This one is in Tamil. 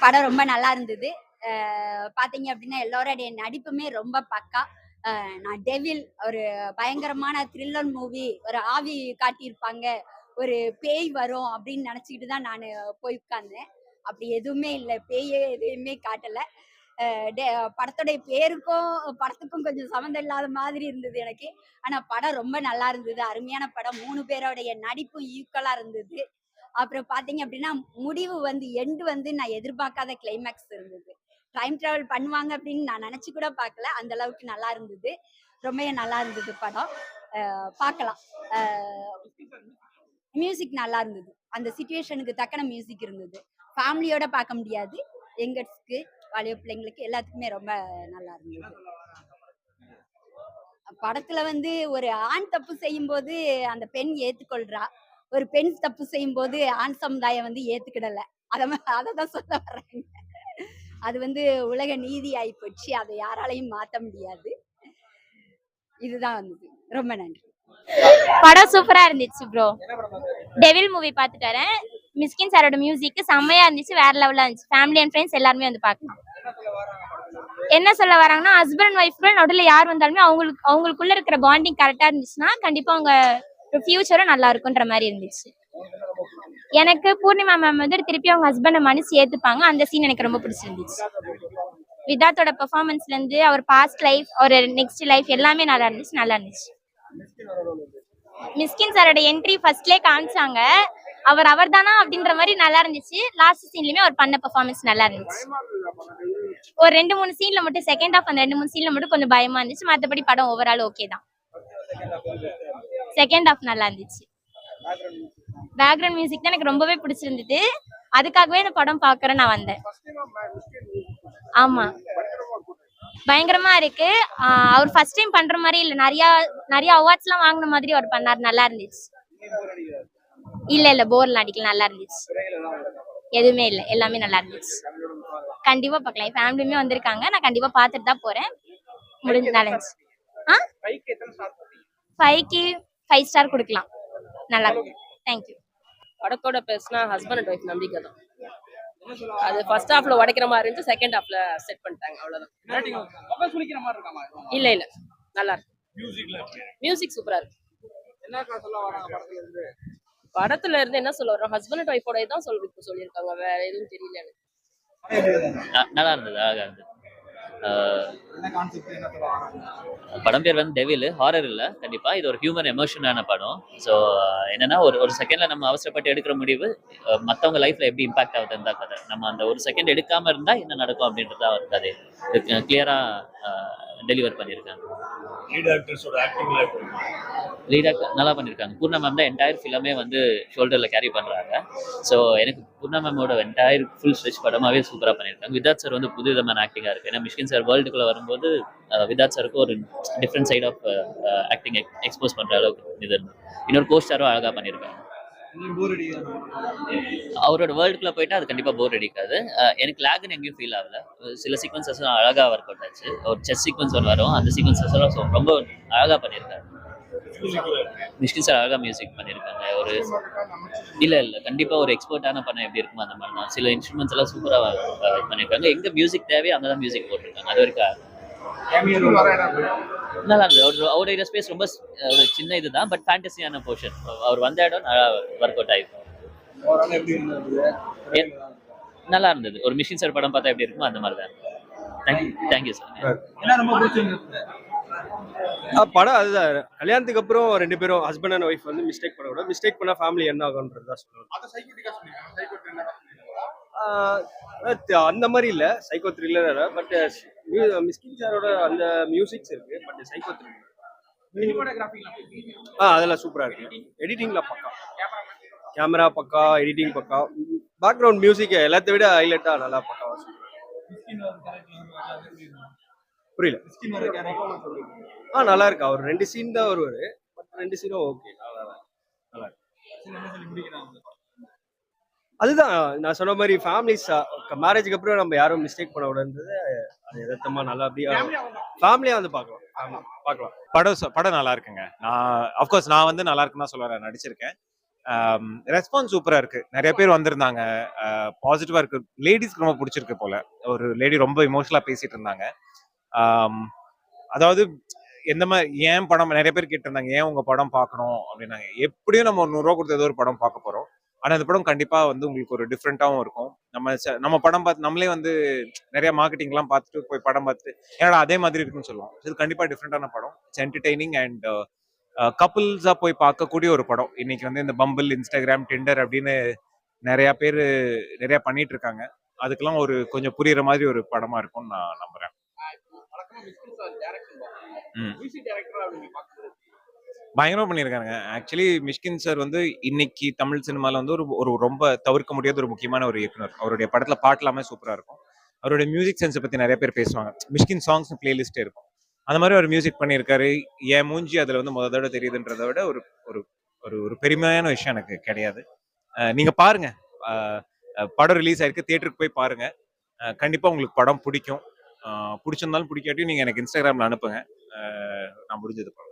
படம் ரொம்ப நல்லா இருந்தது. பார்த்தீங்க அப்படின்னா, எல்லோருடைய நடிப்புமே ரொம்ப பக்கா. நான் டெவில் ஒரு பயங்கரமான த்ரில்லர் மூவி, ஒரு ஆவி காட்டியிருப்பாங்க, ஒரு பேய் வரும் அப்படின்னு நெனச்சுக்கிட்டு தான் நானு போய் உட்கார்ந்தேன். அப்படி எதுவுமே இல்ல. பேயே எதையுமே காட்டல. அ டெ படத்துடைய பேருக்கும், படத்துக்கும் கொஞ்சம் சம்மந்தம் இல்லாத மாதிரி இருந்தது எனக்கு. ஆனா படம் ரொம்ப நல்லா இருந்தது. அருமையான படம். 3 பேருடைய நடிப்பும் ஈக்குவலா இருந்தது. அப்புறம் பார்த்தீங்க அப்படின்னா, முடிவு வந்து எண்ட் வந்து நான் எதிர்பார்க்காத கிளைமாக்ஸ் இருந்தது. டைம் டிராவல் பண்ணுவாங்க அப்படின்னு நான் நெனச்சு கூட பார்க்கல. அந்த அளவுக்கு நல்லா இருந்தது. ரொம்பவே நல்லா இருந்தது படம். பார்க்கலாம். அ மியூசிக் நல்லா இருந்தது. அந்த சிச்சுவேஷனுக்கு தக்கன மியூசிக் இருந்தது. ஃபேமிலியோட பார்க்க முடியாது. யங்கர்ஸ்க்கு, வாலிப பிள்ளைங்களுக்கு எல்லாத்துக்குமே ரொம்ப நல்லா இருந்தது. படத்துல வந்து ஒரு ஆண் தப்பு செய்யும்போது அந்த பெண் ஏத்துக்கொள்றா. ஒரு பெண் தப்பு செய்யும்போது ஆண் சமுதாயம் வந்து ஏத்துக்கிடல. அததான் சொல்ல வர்றேங்க. அது வந்து உலக நீதி ஆயிப்போச்சு. அத யாராலயும் மாத்த முடியாது. இதுதான் வந்தது. ரொம்ப நன்றி. படம் சூப்பரா இருந்துச்சு ப்ரோ. டெவில் மூவி பார்த்துட்டு வரேன். மிஸ்கின் சாரோட மியூசிக் செம்மையா இருந்துச்சு, வேற லெவலா இருந்துச்சு. ஃபேமிலி அண்ட் ஃப்ரெண்ட்ஸ் எல்லாருமே வந்து பார்க்கலாம். என்ன சொல்ல வராங்கன்னா, ஹஸ்பண்ட் அண்ட் ஒய்ஃப்க்கு நடுவில் யார் வந்தாலுமே அவங்களுக்குள்ள இருக்கிற பாண்டிங் கரெக்டா இருந்துச்சுன்னா கண்டிப்பா அவங்க ஃபியூச்சரும் நல்லா இருக்குன்ற மாதிரி இருந்துச்சு. எனக்கு பூர்ணிமா மேம் வந்து திருப்பி அவங்க ஹஸ்பண்டை மனசு ஏத்துப்பாங்க. அந்த சீன் எனக்கு ரொம்ப பிடிச்சிருந்துச்சு. விதாத்தோட பெர்ஃபார்மன்ஸ்ல இருந்து அவர் பாஸ்ட் லைஃப், ஒரு நெக்ஸ்ட் லைஃப் எல்லாமே நல்லா இருந்துச்சு. மிஸ்கின் சாரோட என்ட்ரி ஃபர்ஸ்ட்லயே காமிச்சாங்க. அவர் தானா அப்படின்ற மாதிரி நல்லா இருந்துச்சு. லாஸ்ட் சீன்லயுமே அவர் பண்ண பெர்ஃபார்மன்ஸ் நல்லா இருந்துச்சு. ஒரு 2-3 சீன்ல மட்டும் செகண்ட் ஹாஃப் அந்த 2-3 சீன்ல மட்டும் கொஞ்சம் பயமா இருந்துச்சு. மற்றபடி படம் ஓவரால் ஓகே தான். செகண்ட் ஹாஃப் நல்லா இருந்துச்சு. பேக்ரவுண்ட் மியூசிக் தான் எனக்கு ரொம்பவே பிடிச்சிருந்தது. அதுக்காகவே இந்த படம் பாக்குறேன் நான் வந்தேன். ஆமா, பயங்கரமா இருக்கு. அவர் ஃபர்ஸ்ட் டைம் பண்ற மாதிரி இல்ல, நிறைய அவார்ட்ஸ் எல்லாம் வாங்கின மாதிரி அவர் பண்ணார். நல்லா இருந்துச்சு. இல்ல போர்லாம் அடிக்கல, நல்லா இருந்துச்சு. எதுவுமே இல்ல, எல்லாமே நல்லா இருந்துச்சு. கண்டிப்பா பார்க்கலாம். ஃபேமிலியுமே வந்திருக்காங்க. நான் கண்டிப்பா பார்த்துட்டு தான் போறேன். முடிஞ்ச நல்லா இருந்துச்சு. 5க்கு 5 ஸ்டார் கொடுக்கலாம். நல்லா இருக்கு. தேங்க்யூ. படத்தோட பேசினா ஹஸ்பண்ட் அண்ட் ஒய்ஃப் நம்பிக்கை தான். அது ஃபர்ஸ்ட் ஹாஃப்ல உடைக்கிற மாதிரி இருந்துச்சு, செகண்ட் ஹாஃப்ல செட் பண்ணிட்டாங்க, அவ்வளவுதான். இல்ல நல்லா இருக்கு. மியூசிக் சூப்பரா இருக்கு. படத்துல இருந்து என்ன சொல்ல வரோம், ஹஸ்பண்ட் அண்ட் ஒய்ஃபோட தான் சொல்லியிருக்காங்க, வேற எதுவும் தெரியல எனக்கு. நல்லா இருந்தது, அழகா இருந்தது. படம் பேர் வந்து டெவில், ஹாரர் இல்லை கண்டிப்பா. இது ஒரு ஹியூமன் எமோஷனான படம். ஸோ என்னன்னா ஒரு செகண்ட்ல நம்ம அவசரப்பட்டு எடுக்கிற முடிவு மற்றவங்க லைஃப்ல எப்படி இம்பாக்ட் ஆகுதுன்னு தான் கதை. நம்ம அந்த ஒரு செகண்ட் எடுக்காம இருந்தா என்ன நடக்கும் அப்படின்றதா ஒரு கதை கிளியரா டெலிவர் பண்ணியிருக்காங்க. லீட் ஆக்டர் நல்லா பண்ணியிருக்காங்க. பூர்ணா மேம் தான் என்டையர் ஃபிலிமே வந்து ஷோல்டரில் கேரி பண்ணுறாங்க. ஸோ எனக்கு பூர்ணா மேமோட என்டையர் ஃபுல் ஸ்ட்ரெச் படமாகவே சூப்பராக பண்ணியிருக்காங்க. விதாத் சார் வந்து புது விதமான ஆக்டிங்காக இருக்குது. ஏன்னா மிஷ்கின் சார் வேர்ல்டுக்குள்ளே வரும்போது விதாத் சாருக்கு ஒரு different side of acting expose பண்ணுற அளவுக்கு இது இருந்தது. இன்னொரு கோஸ்டாரும் அழகாக பண்ணியிருக்காங்க. அவரோட வேர்ல்டுக்குள்ள போயிட்டா அது கண்டிப்பாக போர் அடிக்காது. எனக்கு லேக்னு எங்கேயும் ஃபீல் ஆகல. சில சீக்வன்சஸ் அழகாக ஒர்க் அவுட் ஆச்சு. ஒரு செஸ் சீக்வன்ஸ் ஒன்று வரும், அந்த சீக்வன்சஸ் எல்லாம் ரொம்ப அழகாக பண்ணியிருக்காரு. மிஷ்கின் சார் அழகாக மியூசிக் பண்ணியிருக்காங்க. ஒரு இல்லை கண்டிப்பாக ஒரு எக்ஸ்பர்ட்டான படம் எப்படி இருக்குமோ அந்த மாதிரி தான். சில இன்ஸ்ட்ருமெண்ட்ஸ் எல்லாம் சூப்பராக பண்ணியிருக்காங்க. எங்கே மியூசிக் தேவையோ அங்கே தான் மியூசிக் போட்டிருக்காங்க. அது வரைக்கும் நல்லா இருந்தது. அவருடைய ஸ்பேஸ் ரொம்ப ஒரு சின்ன இதுதான், பட் ஃபேண்டசியான போர்ஷன். அவர் வந்த இடம் நல்லா ஒர்க் அவுட் ஆகிருக்கும். நல்லா இருந்தது. ஒரு மிஷ்கின் சார் படம் பார்த்தா எப்படி இருக்குமோ அந்த மாதிரி தான். Thank you sir. படம் அதுதான். கல்யாணத்துக்கு அப்புறம் 2 பேரும் ஹஸ்பண்ட் அண்ட் ஒய்ஃப் வந்து மிஸ்டேக் பண்ணக்கூடாது. மிஸ்டேக் பண்ணா ஃபேமிலி என்ன ஆகும்ன்றதா சொல்லுவாங்க. அந்த மாதிரி இல்ல, சைக்கோ த்ரில்லர். பட் மிஸ்கின் சாரோட அந்த மியூசிக்ஸ் இருக்கு, பட் சைக்கோ த்ரில்லர். அதெல்லாம் சூப்பரா இருக்கு. எடிட்டிங்ல பக்கா, கேமரா பக்கா, எடிட்டிங் பக்கா, பேக்ரவுண்ட் மியூசிக் எல்லாத்தை விட ஹைலைட்டா நல்லா பக்காவா. புரியல. நல்லா இருக்கு. அவர் 2 சீன் தான் வருவாரு, பட் 2 சீனும் ஓகே, நல்லா இருக்கு. அதுதான் நான் சொன்ன மாதிரி ஃபேமிலிஸ் மேரேஜுக்கு அப்புறம் நம்ம யாரும் மிஸ்டேக் பண்ண கூடாதுன்றது அது எதார்த்தமா நல்லா அப்படியே ஃபேமிலியா வந்து பார்க்கலாம். படம் நல்லா இருக்குங்க. நான் அஃப்கோர்ஸ் நான் வந்து நல்லா இருக்குன்னு தான் சொல்ல நடிச்சிருக்கேன். ரெஸ்பான்ஸ் சூப்பரா இருக்கு. நிறைய பேர் வந்திருந்தாங்க. பாசிட்டிவா இருக்கு. லேடிஸ்க்கு ரொம்ப பிடிச்சிருக்கு போல. ஒரு லேடி ரொம்ப இமோஷனலா பேசிட்டு இருந்தாங்க. ஆம், அதாவது எந்த மாதிரி ஏன் படம் நிறைய பேர் கேட்டிருந்தாங்க, ஏன் உங்க படம் பார்க்கணும் அப்படின்னாங்க. எப்படியும் நம்ம ஒரு 100 ரூபா கொடுத்து ஏதோ ஒரு படம் பார்க்க போறோம். ஆனா அந்த படம் கண்டிப்பா வந்து உங்களுக்கு ஒரு டிஃப்ரெண்டாவும் இருக்கும். நம்ம படம் பார்த்து நம்மளே வந்து நிறைய மார்க்கெட்டிங் எல்லாம் பார்த்துட்டு போய் படம் பார்த்துட்டு ஏன்னா அதே மாதிரி இருக்குன்னு சொல்லுவோம். இது கண்டிப்பா டிஃப்ரெண்டான படம். இட்ஸ் என்டர்டெய்னிங் அண்ட் கப்புள்ஸா போய் பார்க்கக்கூடிய ஒரு படம். இன்னைக்கு வந்து இந்த பம்பிள், இன்ஸ்டாகிராம், டிண்டர் அப்படின்னு நிறைய பேர் நிறைய பண்ணிட்டு இருக்காங்க. அதுக்கெல்லாம் ஒரு கொஞ்சம் புரியுற மாதிரி ஒரு படமா இருக்கும்னு நான் நம்புறேன். ம். பயங்கரமா பண்ணியிருக்காங்க. ஆக்சுவலி மிஷ்கின் சார் வந்து இன்னைக்கு தமிழ் சினிமால வந்து ஒரு ஒரு ரொம்ப தவிர்க்க முடியாத ஒரு முக்கியமான ஒரு இயக்குனர். அவருடைய படத்துல பாட்டு எல்லாமே சூப்பரா இருக்கும். அவருடைய மியூசிக் சென்ஸை பத்தி நிறைய பேர் பேசுவாங்க. மிஷ்கின் சாங்ஸ் பிளேலிஸ்ட் இருக்கும். அந்த மாதிரி ஒரு மியூசிக் பண்ணியிருக்காரு. என் மூஞ்சி அதுல வந்து முத தடவை தெரியுதுன்றதை விட ஒரு ஒரு ஒரு ஒரு பெருமையான விஷயம் எனக்கு கிடையாது. நீங்க பாருங்க. படம் ரிலீஸ் ஆயிருக்கு. தியேட்டருக்கு போய் பாருங்க. கண்டிப்பா உங்களுக்கு படம் பிடிக்கும். பிடிச்சிருந்தாலும் பிடிக்காட்டியும் நீங்க எனக்கு இன்ஸ்டாகிராம்ல அனுப்புங்க. நான் முடிஞ்சது